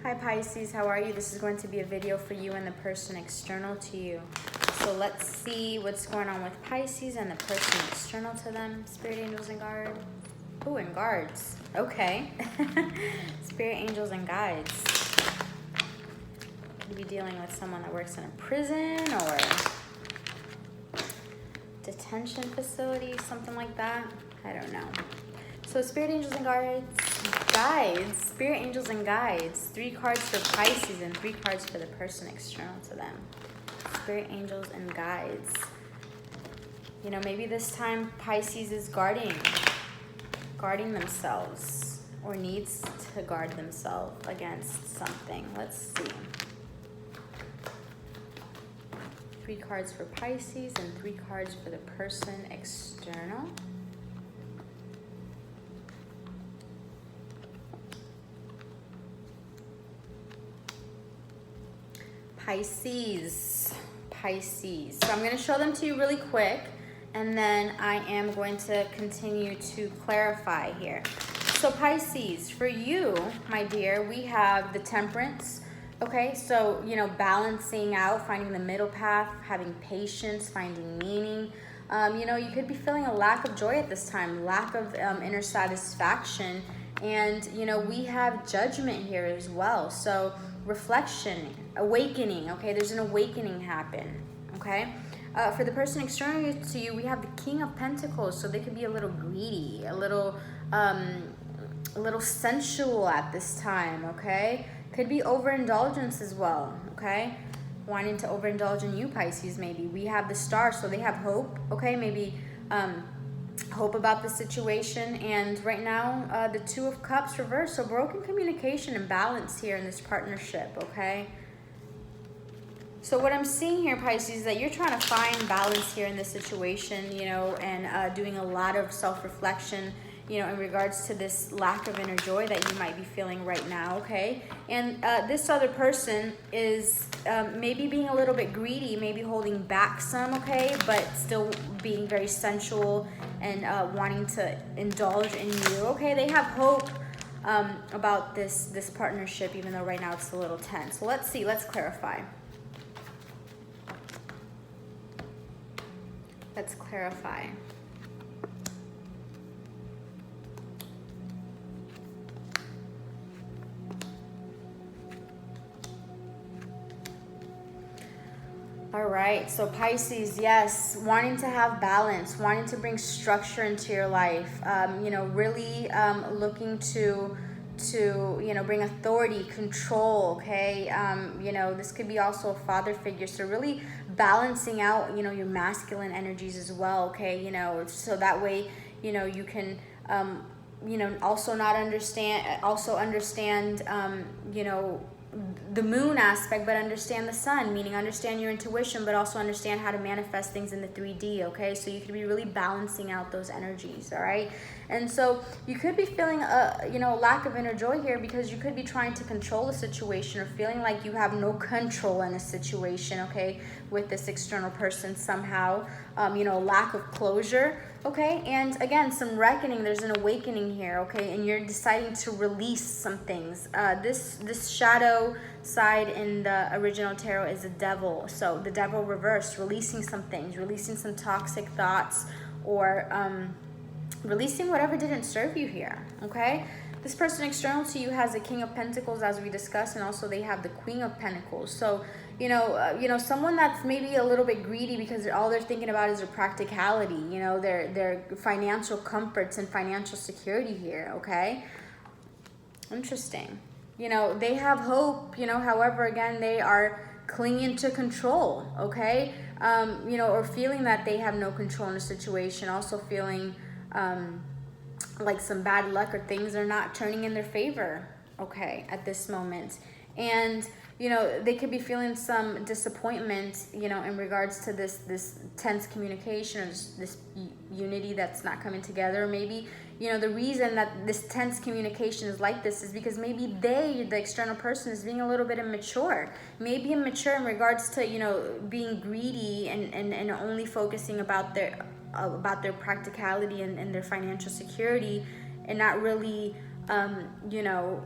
Hi Pisces, how are you? This is going to be a video for you and the person external to you. So let's see what's going on with Pisces and the person external to them. Spirit angels and guards. Oh, and guards. Okay. Spirit angels and guides. Could be dealing with someone that works in a prison or detention facility, something like that. I don't know. So spirit angels and guides, spirit angels and guides. 3 cards for Pisces and 3 cards for the person external to them. Spirit angels and guides. You know, maybe this time Pisces is guarding themselves or needs to guard themselves against something. Let's see. 3 cards for Pisces and 3 cards for the person external. Pisces. So I'm going to show them to you really quick, and then I am going to continue to clarify here. So Pisces, for you, my dear, we have the Temperance. Okay, so, you know, balancing out, finding the middle path, having patience, finding meaning. You know, you could be feeling a lack of joy at this time, lack of inner satisfaction. And, you know, we have Judgment here as well. So reflection, awakening, okay? There's an awakening happen, okay? For the person external to you, we have the King of Pentacles. So they could be a little greedy, a little sensual at this time, okay? Could be overindulgence as well, okay? Wanting to overindulge in you, Pisces, maybe. We have the Star, so they have hope, okay? Maybe hope about the situation. And right now, the 2 of Cups reversed. So broken communication and balance here in this partnership, okay? So what I'm seeing here, Pisces, is that you're trying to find balance here in this situation, you know, and doing a lot of self-reflection, you know, in regards to this lack of inner joy that you might be feeling right now, okay? And this other person is maybe being a little bit greedy, maybe holding back some, okay? But still being very sensual and wanting to indulge in you, okay? They have hope about this partnership, even though right now it's a little tense. So let's see, let's clarify. Let's clarify. All right, so Pisces, yes, wanting to have balance, wanting to bring structure into your life, you know, really looking to you know, bring authority, control, okay? You know, this could be also a father figure, so really balancing out, you know, your masculine energies as well, okay? You know, so that way, you know, you can, you know, also understand, you know, the moon aspect, but understand the sun, meaning understand your intuition, but also understand how to manifest things in the 3D, okay? So you could be really balancing out those energies, all right? And so you could be feeling you know, a lack of inner joy here because you could be trying to control a situation or feeling like you have no control in a situation, okay, with this external person somehow, you know, lack of closure, okay? And again, some reckoning, there's an awakening here, okay? And you're deciding to release some things. This shadow side in the original tarot is a devil. So the devil reversed, releasing some things, releasing some toxic thoughts, or releasing whatever didn't serve you here, okay? This person external to you has a King of Pentacles, as we discussed, and also they have the Queen of Pentacles. So, you know, someone that's maybe a little bit greedy because all they're thinking about is their practicality, you know, their financial comforts and financial security here, okay? Interesting. You know, they have hope, you know, however, again, they are clinging to control, okay? You know, or feeling that they have no control in a situation, also feeling like some bad luck or things are not turning in their favor, okay, at this moment. And, you know, they could be feeling some disappointment, you know, in regards to this tense communication or this unity that's not coming together. Maybe, you know, the reason that this tense communication is like this is because maybe the external person, is being a little bit immature. Maybe immature in regards to, you know, being greedy and only focusing about their practicality and their financial security, and not really, you know,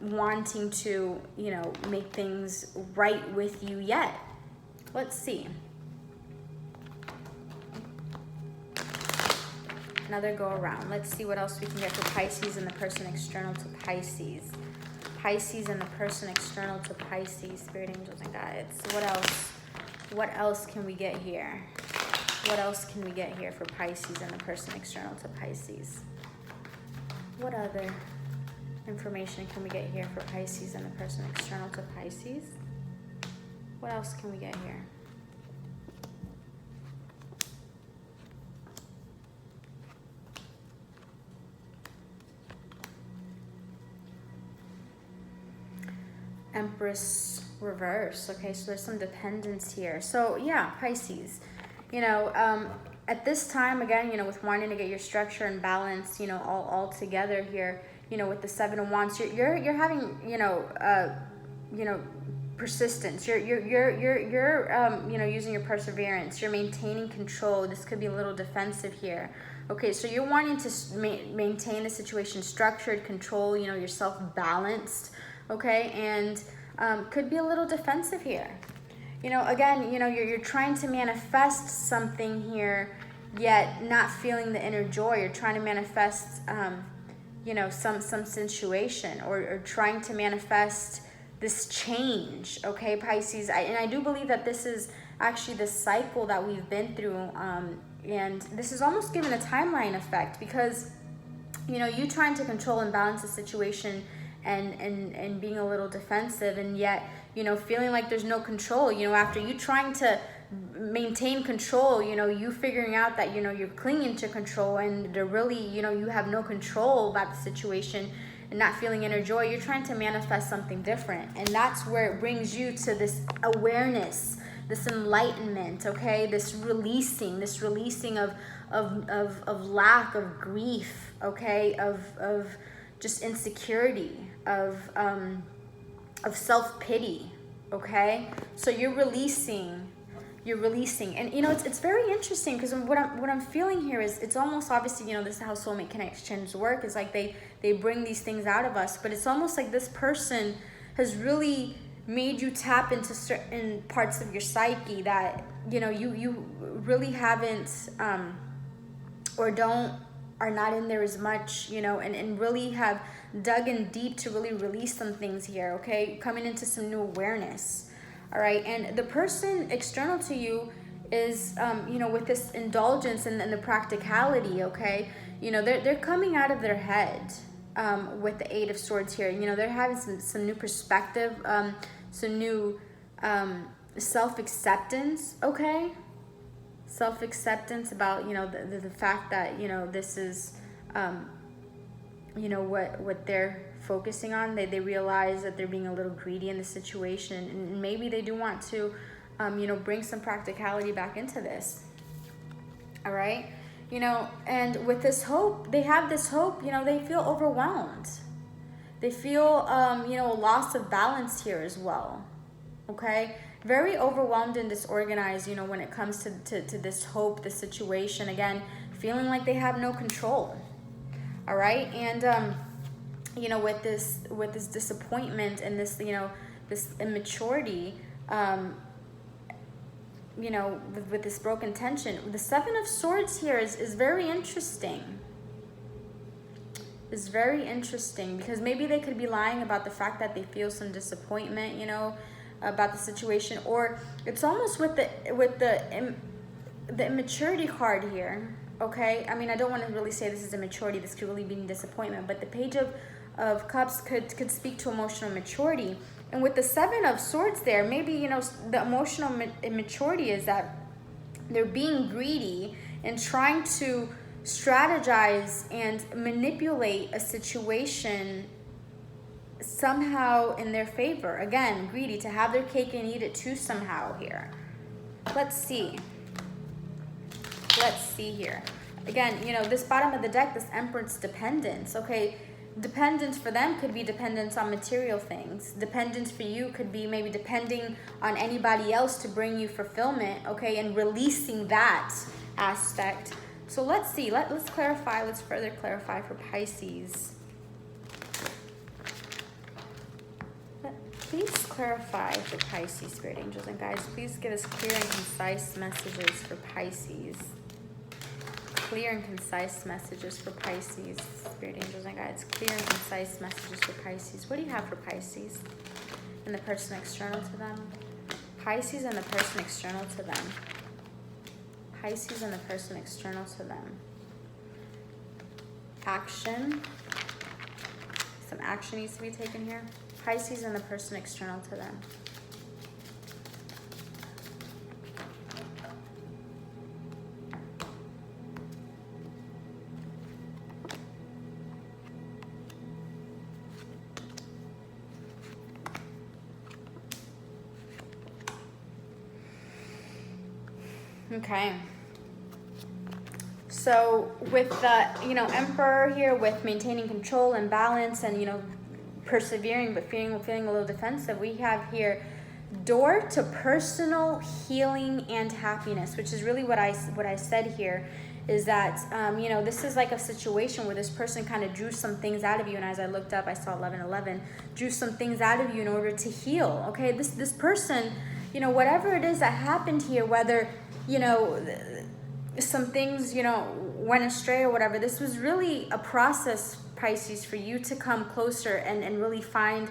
wanting to, you know, make things right with you yet. Let's see. Another go around. Let's see what else we can get for Pisces and the person external to Pisces. Pisces and the person external to Pisces. Spirit, angels, and guides. What else? What else can we get here? What else can we get here for Pisces and the person external to Pisces? What other information can we get here for Pisces and the person external to Pisces? What else can we get here? Empress reverse. Okay, so there's some dependence here. So yeah, Pisces, you know, at this time, again, you know, with wanting to get your structure and balance, you know, all together here, you know, with the Seven of Wands, you're having, you know, persistence. You're you know, using your perseverance. You're maintaining control. This could be a little defensive here. Okay, so you're wanting to maintain the situation structured, control, you know, yourself balanced. Okay, and could be a little defensive here. You know, again, you know, you're trying to manifest something here, yet not feeling the inner joy. You're trying to manifest, you know, some situation, or trying to manifest this change. Okay, Pisces, and I do believe that this is actually the cycle that we've been through, and this is almost given a timeline effect, because, you know, you trying to control and balance the situation and being a little defensive, and yet, you know, feeling like there's no control, you know, after you trying to maintain control, you know, you figuring out that, you know, you're clinging to control, and they're really, you know, you have no control about the situation, and not feeling inner joy. You're trying to manifest something different, and that's where it brings you to this awareness, this enlightenment. Okay, this releasing of lack, of grief. Okay, of just insecurity, of self-pity. Okay, so you're releasing, and you know, it's very interesting, because what I'm feeling here is, it's almost, obviously, you know, this is how soulmate connections work, is like they bring these things out of us, but it's almost like this person has really made you tap into certain parts of your psyche that, you know, you really haven't are not in there as much, you know, and really have dug in deep to really release some things here. Okay, coming into some new awareness. All right, and the person external to you is, you know, with this indulgence and the practicality. Okay, you know, they're coming out of their head with the Eight of Swords here. You know, they're having some new perspective, some new self-acceptance. Okay, self-acceptance about, you know, the fact that, you know, this is, you know, what they're focusing on. They realize that they're being a little greedy in the situation, and maybe they do want to, you know, bring some practicality back into this. All right, you know, and with this hope, they have this hope, you know, they feel overwhelmed. They feel, you know, a loss of balance here as well. Okay, very overwhelmed and disorganized, you know, when it comes to this hope, this situation. Again, feeling like they have no control. All right, and you know, with this disappointment and this, you know, this immaturity, you know, with this broken tension, the Seven of Swords here is very interesting. Is very interesting, because maybe they could be lying about the fact that they feel some disappointment, you know, about the situation, or it's almost with the immaturity card here. Okay, I mean, I don't want to really say this is immaturity. This could really be disappointment, but the Page of Cups could speak to emotional maturity. And with the Seven of Swords there, maybe, you know, the emotional immaturity is that they're being greedy and trying to strategize and manipulate a situation somehow in their favor. Again, greedy, to have their cake and eat it too somehow here. Let's see here. Again, you know, this bottom of the deck, this Empress dependence. Okay, dependence for them could be dependence on material things. Dependence for you could be maybe depending on anybody else to bring you fulfillment. Okay, and releasing that aspect. So let's see, let's clarify, let's further clarify for Pisces. Please clarify for Pisces, Spirit Angels and Guides. Please give us clear and concise messages for Pisces. Clear and concise messages for Pisces, Spirit Angels and Guides. Clear and concise messages for Pisces. What do you have for Pisces and the person external to them? Pisces and the person external to them. Pisces and the person external to them. Action. Some action needs to be taken here. Pisces and the person external to them. Okay. So with the, Emperor here, with maintaining control and balance and, persevering but feeling a little defensive, we have here door to personal healing and happiness, which is really what I said here, is that, this is like a situation where this person kind of drew some things out of you. And as I looked up, I saw 1111, drew some things out of you in order to heal. Okay. This person, whatever it is that happened here, whether, some things, went astray or whatever, this was really a process, Pisces, for you to come closer and really find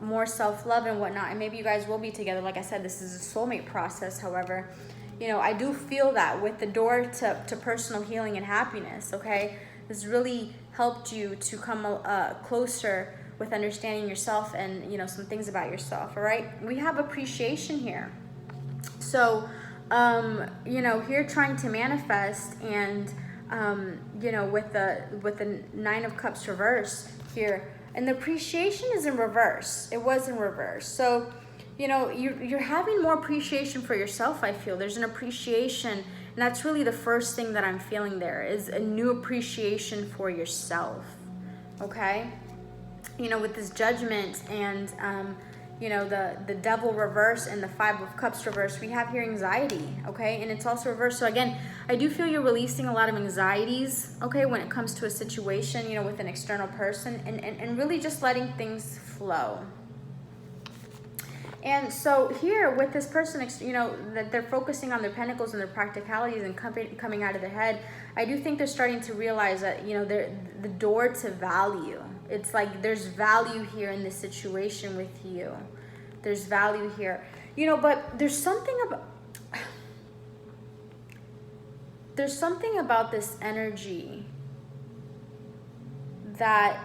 more self-love and whatnot. And maybe you guys will be together. Like I said, this is a soulmate process. However, I do feel that with the door to personal healing and happiness, okay? This really helped you to come closer with understanding yourself and, some things about yourself, all right? We have appreciation here. So, here trying to manifest and, with the Nine of Cups reverse here, and the appreciation is in reverse. It was in reverse. So, you're having more appreciation for yourself, I feel. There's an appreciation, and that's really the first thing that I'm feeling there, is a new appreciation for yourself, okay? With this Judgment and, the Devil reverse and the Five of Cups reverse, we have here anxiety, okay? And it's also reversed. So again, I do feel you're releasing a lot of anxieties, okay, when it comes to a situation, with an external person, and really just letting things flow. And so here with this person, that they're focusing on their pentacles and their practicalities and coming out of their head, I do think they're starting to realize that, they're the door to value. It's like there's value here in this situation with you. There's value here. But there's something about this energy that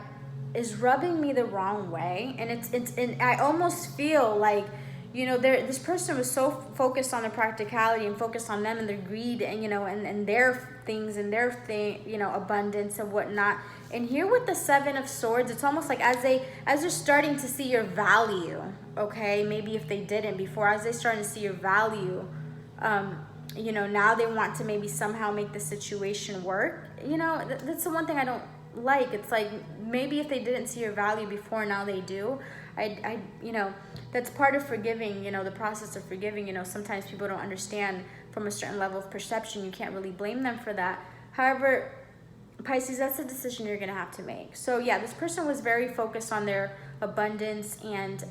is rubbing me the wrong way. And I almost feel like, this person was so focused on the practicality and focused on them and their greed and, and their things and their abundance and whatnot. And here with the Seven of Swords, it's almost like as they're starting to see your value, okay, maybe if they didn't before, as they're starting to see your value, now they want to maybe somehow make the situation work. That's the one thing I don't like. It's like maybe if they didn't see your value before, now they do. I that's part of forgiving, the process of forgiving. Sometimes people don't understand from a certain level of perception. You can't really blame them for that. However, Pisces, that's a decision you're going to have to make. So yeah, this person was very focused on their abundance and,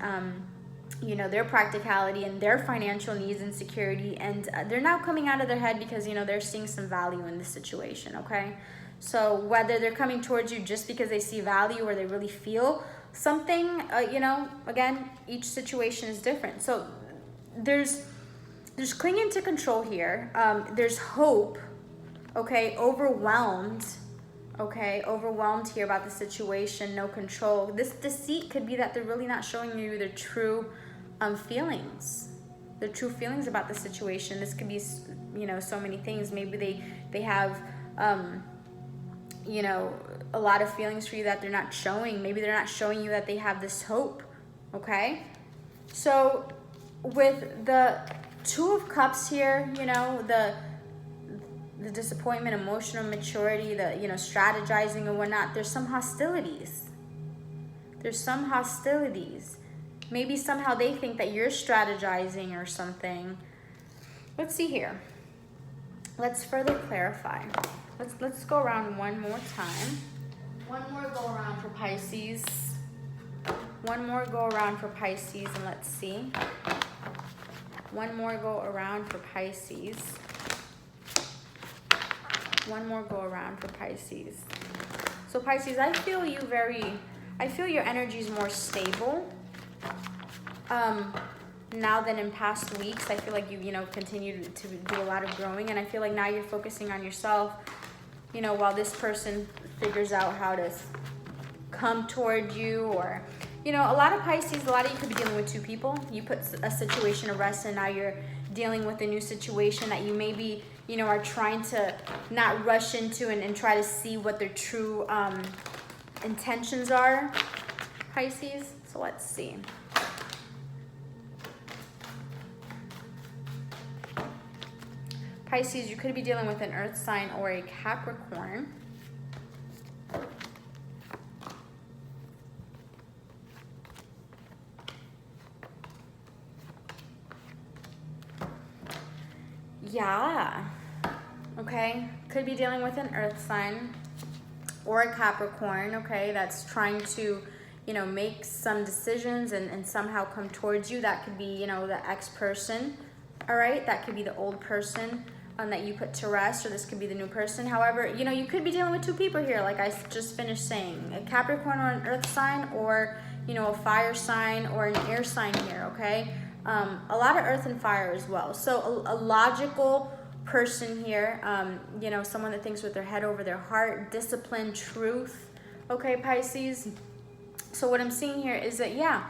their practicality and their financial needs and security. And they're now coming out of their head because, they're seeing some value in this situation, okay? So whether they're coming towards you just because they see value or they really feel something, again, each situation is different. So there's clinging to control here. There's hope, okay, overwhelmed here about the situation, no control. This deceit could be that they're really not showing you their true feelings. Their true feelings about the situation. This could be, so many things. Maybe they have, a lot of feelings for you that they're not showing. Maybe they're not showing you that they have this hope, okay? So with the Two of Cups here, the disappointment, emotional maturity, the, strategizing and whatnot, there's some hostilities. Maybe somehow they think that you're strategizing or something. Let's see here. Let's further clarify. Let's go around one more time. One more go around for Pisces. One more go around for Pisces, and let's see. One more go around for Pisces. One more go around for Pisces. So Pisces, I feel your energy is more stable now than in past weeks. I feel like you continue to do a lot of growing, and I feel like now you're focusing on yourself, while this person figures out how to come toward you. Or a lot of Pisces, a lot of you could be dealing with two people. You put a situation to rest, and now you're dealing with a new situation that you maybe are trying to not rush into and try to see what their true intentions are, Pisces. So let's see. Pisces, you could be dealing with an earth sign or a Capricorn. Yeah. Okay. Could be dealing with an earth sign or a Capricorn, okay, that's trying to, make some decisions and somehow come towards you. That could be, the ex-person, all right? That could be the old person that you put to rest, or this could be the new person. However, you could be dealing with two people here, like I just finished saying. A Capricorn or an earth sign, or, a fire sign or an air sign here, okay? A lot of earth and fire as well. So a logical person here, someone that thinks with their head over their heart, discipline, truth, okay, Pisces. So what I'm seeing here is that, you're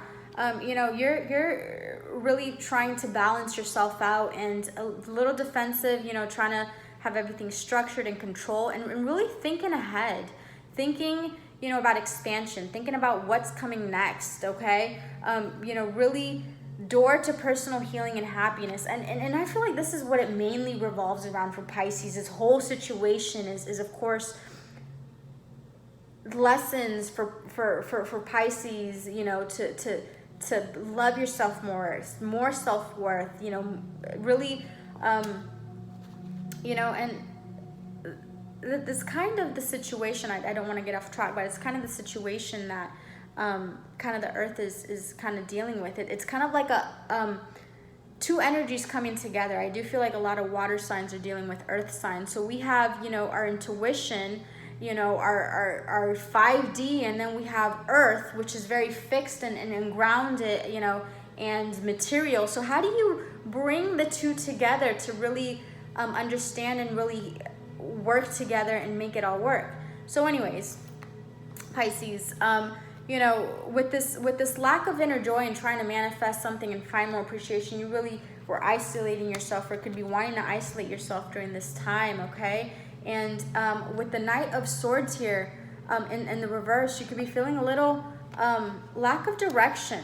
really trying to balance yourself out, and a little defensive, trying to have everything structured and control, and really thinking ahead, thinking, about expansion, thinking about what's coming next, okay? Really door to personal healing and happiness. And I feel like this is what it mainly revolves around for Pisces. This whole situation is of course, lessons for Pisces, to love yourself more self-worth, really, and this kind of the situation, I don't want to get off track, but it's kind of the situation that kind of the earth is kind of dealing with it. It's kind of like a two energies coming together. I do feel like a lot of water signs are dealing with earth signs. So we have, our intuition, our 5D, and then we have earth, which is very fixed and grounded, and material. So how do you bring the two together to really understand and really work together and make it all work? So anyways, Pisces, with this lack of inner joy and trying to manifest something and find more appreciation, you really were isolating yourself, or could be wanting to isolate yourself during this time, okay? And with the Knight of Swords here in the reverse, you could be feeling a little lack of direction,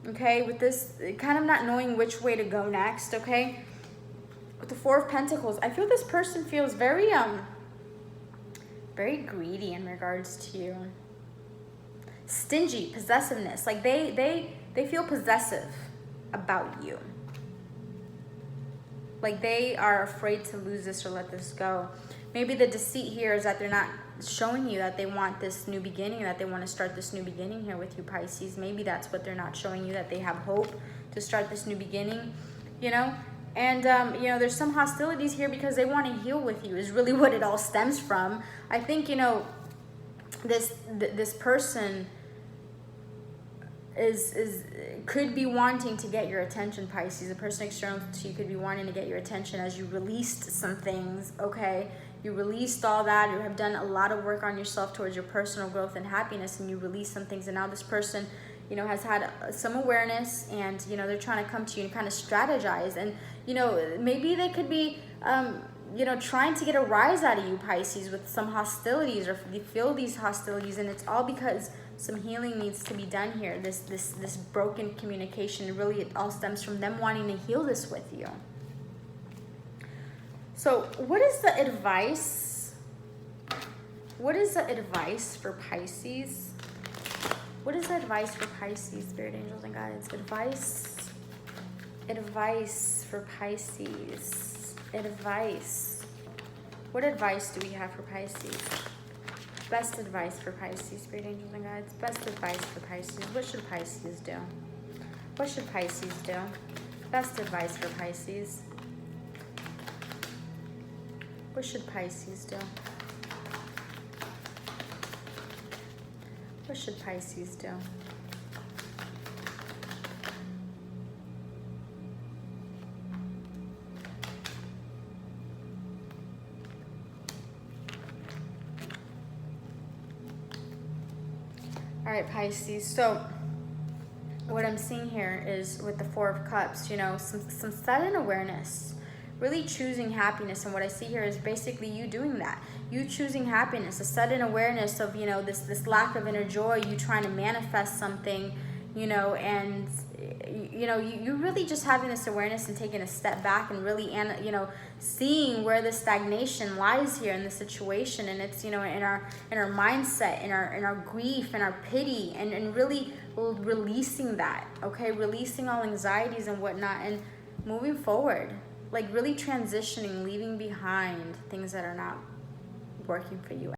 okay? With this kind of not knowing which way to go next, okay? With the Four of Pentacles, I feel this person feels very greedy in regards to you. Stingy, possessiveness, like they feel possessive about you. Like they are afraid to lose this or let this go. Maybe the deceit here is that they're not showing you that they want this new beginning, that they want to start this new beginning here with you, Pisces. Maybe that's what they're not showing you, that they have hope to start this new beginning, And, there's some hostilities here because they want to heal with you is really what it all stems from. I think, this person could be wanting to get your attention, Pisces. A person external to you could be wanting to get your attention as you released some things, okay? You released all that. You have done a lot of work on yourself towards your personal growth and happiness, and you released some things, and now this person, has had some awareness, and, they're trying to come to you and kind of strategize. And, maybe they could be, trying to get a rise out of you, Pisces, with some hostilities, or you feel these hostilities, and it's all because some healing needs to be done here. This broken communication, really it all stems from them wanting to heal this with you. So what is the advice? What is the advice for Pisces? What is the advice for Pisces, Spirit, Angels, and Guides? Advice for Pisces. Advice. What advice do we have for Pisces? Best advice for Pisces, Spirit Angels and Guides. Best advice for Pisces. What should Pisces do? What should Pisces do? Best advice for Pisces. What should Pisces do? What should Pisces do? All right, Pisces. So what I'm seeing here is with the Four of Cups, you know, some sudden awareness, really choosing happiness. And what I see here is basically you doing that. You choosing happiness, a sudden awareness of, you know, this lack of inner joy, you trying to manifest something, you know, and, you know, you really just having this awareness and taking a step back and really, you know, seeing where the stagnation lies here in the situation. And it's, you know, in our mindset, in our grief, in our pity, and really releasing that, okay? Releasing all anxieties and whatnot and moving forward, like really transitioning, leaving behind things that are not working for you.